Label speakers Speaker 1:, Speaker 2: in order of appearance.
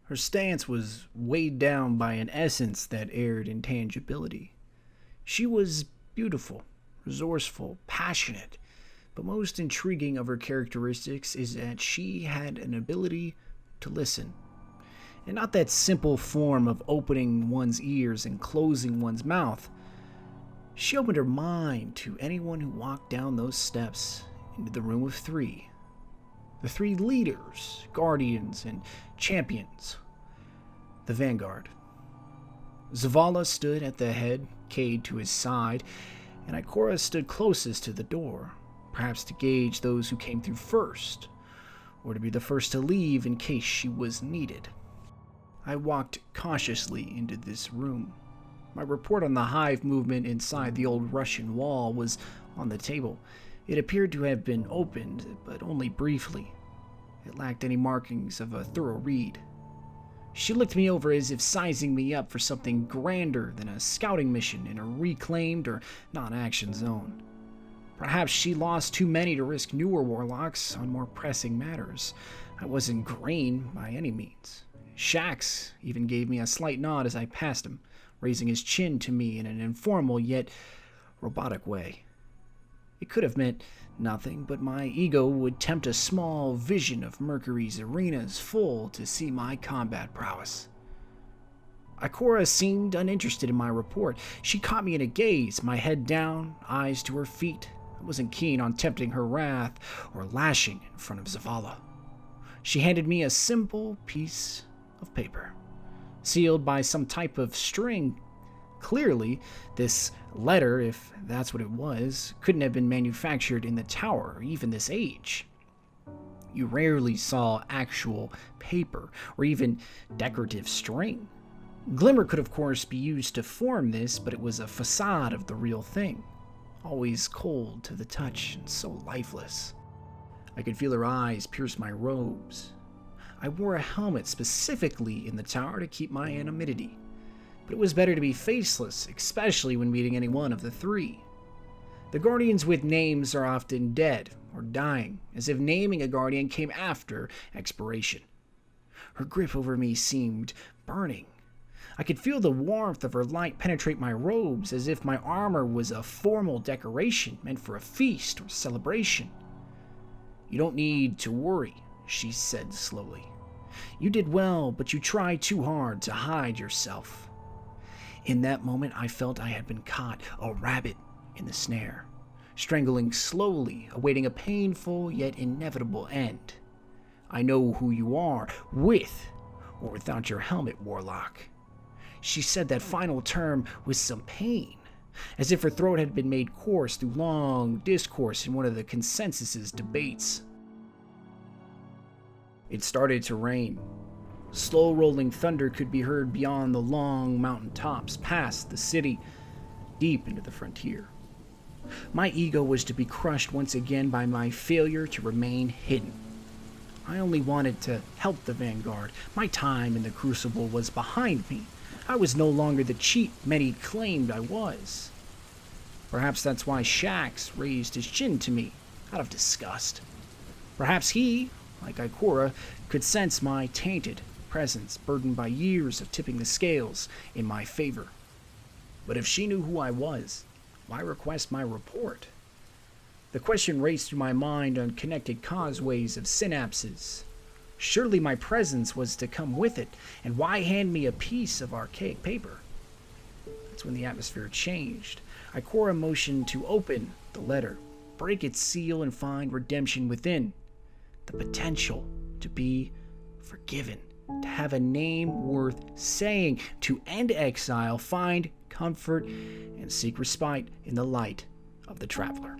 Speaker 1: Her stance was weighed down by an essence that aired intangibility. She was beautiful, resourceful, passionate, but most intriguing of her characteristics is that she had an ability to listen. And not that simple form of opening one's ears and closing one's mouth. She opened her mind to anyone who walked down those steps into the room of three. The three leaders, guardians, and champions. The vanguard. Zavala stood at the head, Cade to his side, and Ikora stood closest to the door, perhaps to gauge those who came through first, or to be the first to leave in case she was needed. I walked cautiously into this room. My report on the hive movement inside the old Russian wall was on the table. It appeared to have been opened, but only briefly. It lacked any markings of a thorough read. She looked me over as if sizing me up for something grander than a scouting mission in a reclaimed or non-action zone. Perhaps she lost too many to risk newer warlocks on more pressing matters. I wasn't green by any means. Shax even gave me a slight nod as I passed him, raising his chin to me in an informal yet robotic way. It could have meant nothing, but my ego would tempt a small vision of Mercury's arenas full to see my combat prowess. Ikora seemed uninterested in my report. She caught me in a gaze, my head down, eyes to her feet. I wasn't keen on tempting her wrath or lashing in front of Zavala. She handed me a simple piece of paper, sealed by some type of string. Clearly, this letter, if that's what it was, couldn't have been manufactured in the tower, or even this age. You rarely saw actual paper, or even decorative string. Glimmer could of course be used to form this, but it was a facade of the real thing, always cold to the touch and so lifeless. I could feel her eyes pierce my robes. I wore a helmet specifically in the tower to keep my anonymity, but it was better to be faceless, especially when meeting any one of the three. The guardians with names are often dead or dying, as if naming a guardian came after expiration. Her grip over me seemed burning. I could feel the warmth of her light penetrate my robes, as if my armor was a formal decoration meant for a feast or celebration. "You don't need to worry," she said slowly. "You did well, but you tried too hard to hide yourself." In that moment, I felt I had been caught, a rabbit in the snare, strangling slowly, awaiting a painful yet inevitable end. "I know who you are, with or without your helmet, Warlock." She said that final term with some pain, as if her throat had been made coarse through long discourse in one of the consensus's debates. It started to rain. Slow rolling thunder could be heard beyond the long mountain tops, past the city, deep into the frontier. My ego was to be crushed once again by my failure to remain hidden. I only wanted to help the vanguard. My time in the crucible was behind me. I was no longer the cheat many claimed I was. Perhaps that's why Shax raised his chin to me, out of disgust. Perhaps he, like Ikora, could sense my tainted presence, burdened by years of tipping the scales in my favor. But if she knew who I was, why request my report? The question raced through my mind on connected causeways of synapses. Surely my presence was to come with it, and why hand me a piece of archaic paper? That's when the atmosphere changed. Ikora motioned to open the letter, break its seal, and find redemption within. The potential to be forgiven, to have a name worth saying, to end exile, find comfort, and seek respite in the light of the traveler.